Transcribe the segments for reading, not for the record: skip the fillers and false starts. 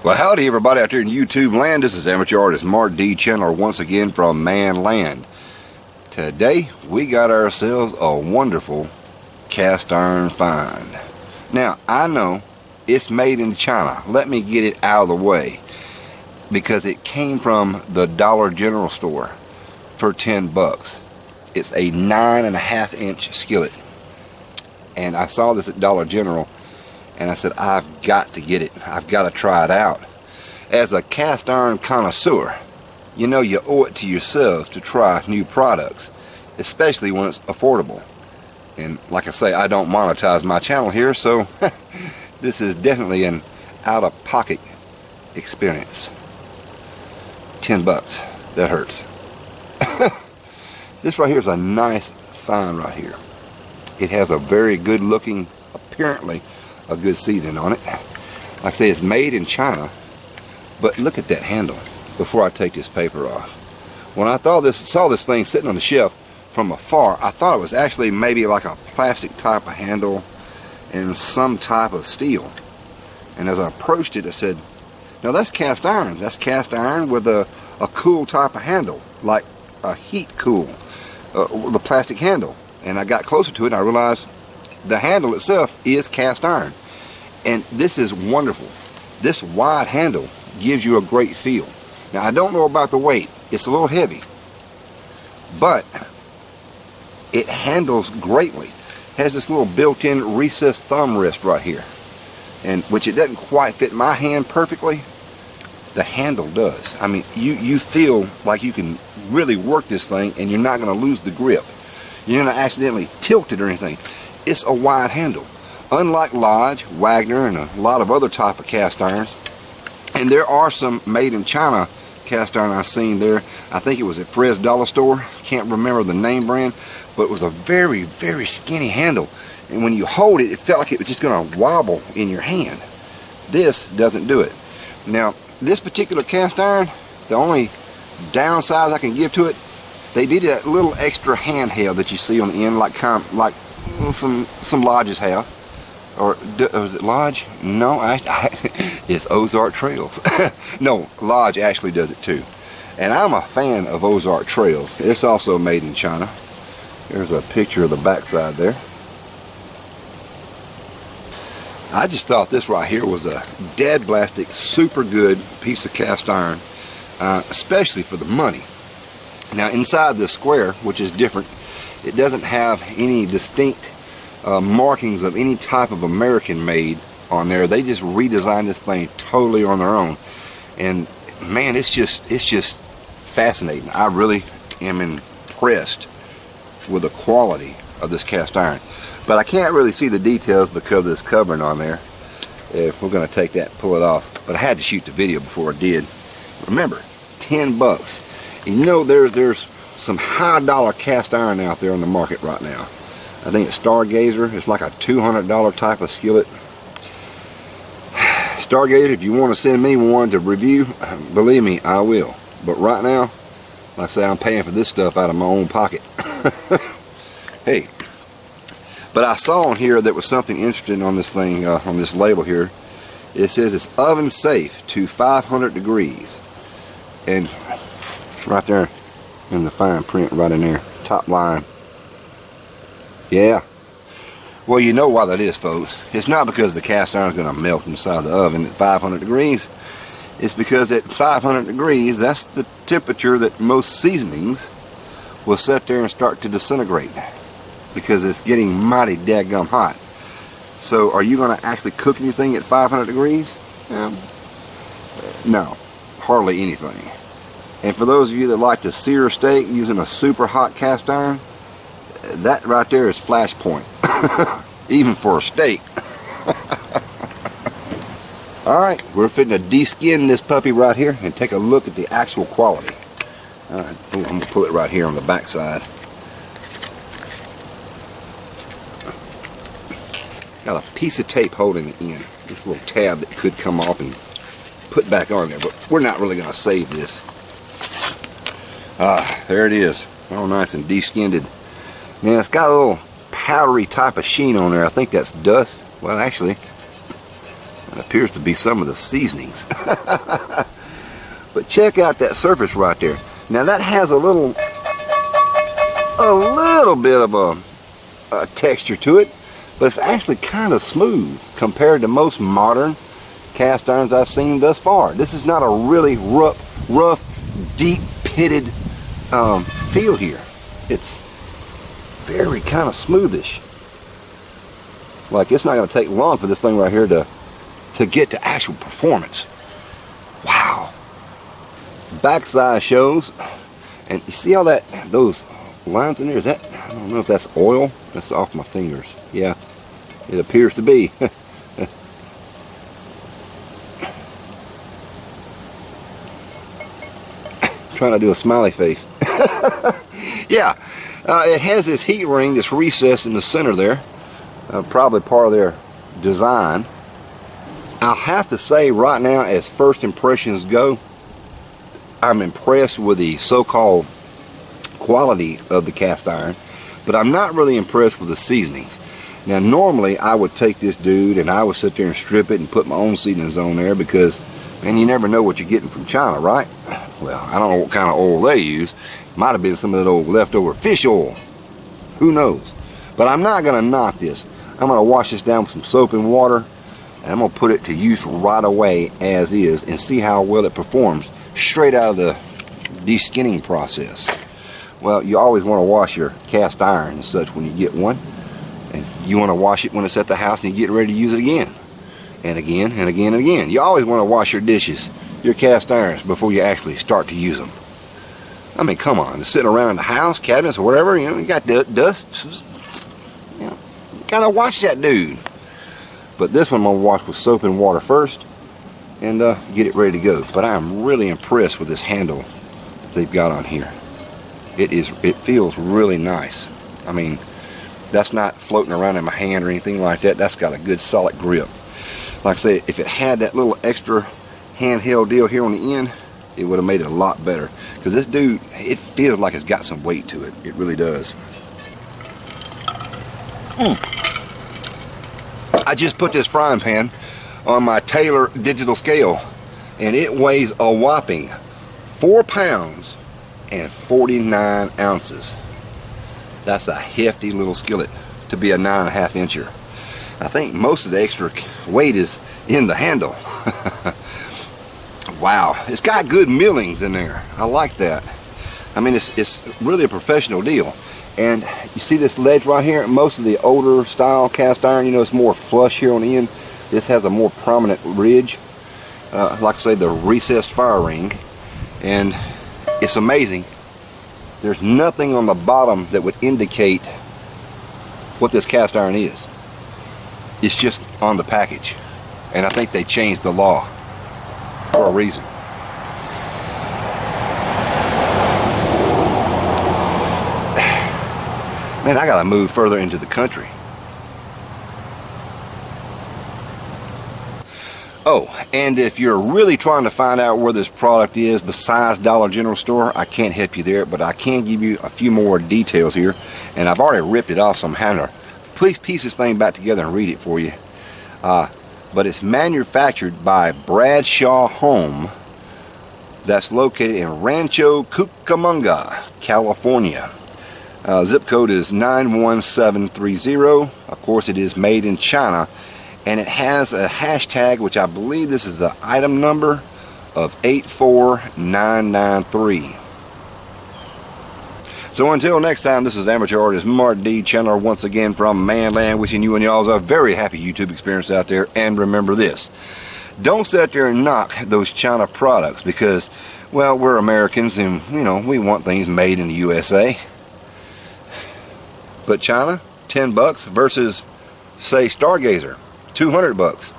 Well, howdy everybody out there in YouTube land. This is amateur artist Mark D. Chandler once again from Man Land. Today we got ourselves a wonderful cast iron find. Now I know it's made in China. Let me get it out of the way, because it came from the Dollar General store for 10 bucks. It's a 9.5 inch skillet, and I saw this at Dollar General and I said, I've got to get it. I've got to try it out. As a cast iron connoisseur, you know you owe it to yourselves to try new products, especially when it's affordable. And like I say, I don't monetize my channel here, so this is definitely an out-of-pocket experience. 10 bucks. That hurts. This right here is a nice find right here. It has a very good looking, apparently a good seating on it. Like I say, it's made in China, but look at that handle before I take this paper off. When I saw this thing sitting on the shelf from afar, I thought it was actually maybe like a plastic type of handle and some type of steel. And as I approached it, I said, no, that's cast iron. That's cast iron with a cool type of handle, like a heat cool, with a plastic handle. And I got closer to it and I realized the handle itself is cast iron. And this is wonderful. This wide handle gives you a great feel. Now I don't know about the weight. It's a little heavy, but it handles greatly. Has this little built-in recessed thumb rest right here, and which it doesn't quite fit my hand perfectly. The handle does. I mean, you feel like you can really work this thing and you're not going to lose the grip. You're not accidentally tilt it or anything. It's a wide handle, unlike Lodge, Wagner, and a lot of other type of cast irons. And there are some made in China cast iron I've seen there. I think it was at Fred's Dollar Store. Can't remember the name brand, but it was a very, very skinny handle. And when you hold it, it felt like it was just going to wobble in your hand. This doesn't do it. Now, this particular cast iron, the only downside I can give to it, they did that little extra handheld that you see on the end, like some lodges have. Or was it Lodge? No, it's Ozark Trails. No, Lodge actually does it too. And I'm a fan of Ozark Trails. It's also made in China. There's a picture of the backside there. I just thought this right here was a dead blastic, super good piece of cast iron, especially for the money. Now inside the square, which is different, it doesn't have any distinct markings of any type of American made on there. They just redesigned this thing totally on their own, and man, it's just fascinating. I really am impressed with the quality of this cast iron, but I can't really see the details because of this covering on there. If we're going to take that and pull it off, but I had to shoot the video before I did. Remember, 10 bucks. And you know, there's some high dollar cast iron out there on the market right now. I think it's Stargazer. It's like a $200 type of skillet. Stargazer, if you want to send me one to review, believe me, I will. But right now, like I say, I'm paying for this stuff out of my own pocket. Hey, but I saw on here that was something interesting on this thing, on this label here. It says it's oven safe to 500 degrees. And right there in the fine print right in there, top line. Yeah. Well, you know why that is, folks. It's not because the cast iron is going to melt inside the oven at 500 degrees. It's because at 500 degrees, that's the temperature that most seasonings will sit there and start to disintegrate, because it's getting mighty daggum hot. So are you going to actually cook anything at 500 degrees? No, hardly anything. And for those of you that like to sear a steak using a super hot cast iron, that right there is flash point. Even for a steak. Alright, we're fitting to de-skin this puppy right here and take a look at the actual quality. Alright, I'm going to pull it right here on the back side. Got a piece of tape holding it in. This little tab that could come off and put back on there, but we're not really going to save this. There it is. All nice and de-skinned. Man, it's got a little powdery type of sheen on there. I think that's dust. Well, actually, It appears to be some of the seasonings. But check out that surface right there. Now that has a little bit of a texture to it, but it's actually kind of smooth compared to most modern cast irons I've seen thus far. This is not a really rough, deep pitted feel here. It's very kind of smoothish. Like, it's not going to take long for this thing right here to get to actual performance. Wow. Backside shows, and you see all those lines in there? Is that, I don't know if that's oil. That's off my fingers. Yeah, it appears to be. Trying to do a smiley face. Yeah, it has this heat ring that's recessed in the center there. Probably part of their design. I'll have to say right now, as first impressions go, I'm impressed with the so-called quality of the cast iron, but I'm not really impressed with the seasonings. Now normally I would take this dude and I would sit there and strip it and put my own seasonings on there, because, man, you never know what you're getting from China, right? Well, I don't know what kind of oil they use. Might have been some of that old leftover fish oil. Who knows? But I'm not going to knock this. I'm going to wash this down with some soap and water, and I'm going to put it to use right away as is and see how well it performs straight out of the de-skinning process. Well, you always want to wash your cast iron and such when you get one, and you want to wash it when it's at the house and you're getting ready to use it again and again and again and again. You always want to wash your dishes, your cast irons, before you actually start to use them. I mean, come on, it's sitting around in the house, cabinets, or whatever, you know, you got dust, you know, you gotta wash that dude. But this one I'm gonna wash with soap and water first and get it ready to go. But I'm really impressed with this handle they've got on here. It feels really nice. I mean, that's not floating around in my hand or anything like that. That's got a good solid grip. Like I say, if it had that little extra handheld deal here on the end, it would have made it a lot better. Because this dude, it feels like it's got some weight to it. It really does. I just put this frying pan on my Taylor digital scale, and it weighs a whopping 4 pounds and 49 ounces. That's a hefty little skillet to be a 9.5 incher. I think most of the extra weight is in the handle. Wow, it's got good millings in there. I like that. I mean, it's really a professional deal. And you see this ledge right here? Most of the older style cast iron, you know, it's more flush here on the end. This has a more prominent ridge, like I say, the recessed fire ring. And it's amazing. There's nothing on the bottom that would indicate what this cast iron is. It's just on the package. And I think they changed the law for a reason. Man, I gotta move further into the country. Oh, and if you're really trying to find out where this product is besides Dollar General store, I can't help you there, but I can give you a few more details here. And I've already ripped it off some handler. Please piece this thing back together and read it for you. But it's manufactured by Bradshaw Home. That's located in Rancho Cucamonga, California. Zip code is 91730. Of course, it is made in China, and it has a hashtag, which I believe this is the item number of 84993. So until next time, this is amateur artist Mark D. Chandler once again from Manland, wishing you and y'all a very happy YouTube experience out there. And remember this: don't sit there and knock those China products, because, well, we're Americans and, you know, we want things made in the USA. But China, 10 bucks versus, say, Stargazer, 200 bucks.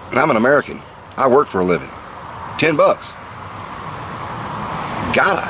And I'm an American. I work for a living. 10 bucks. Gotta.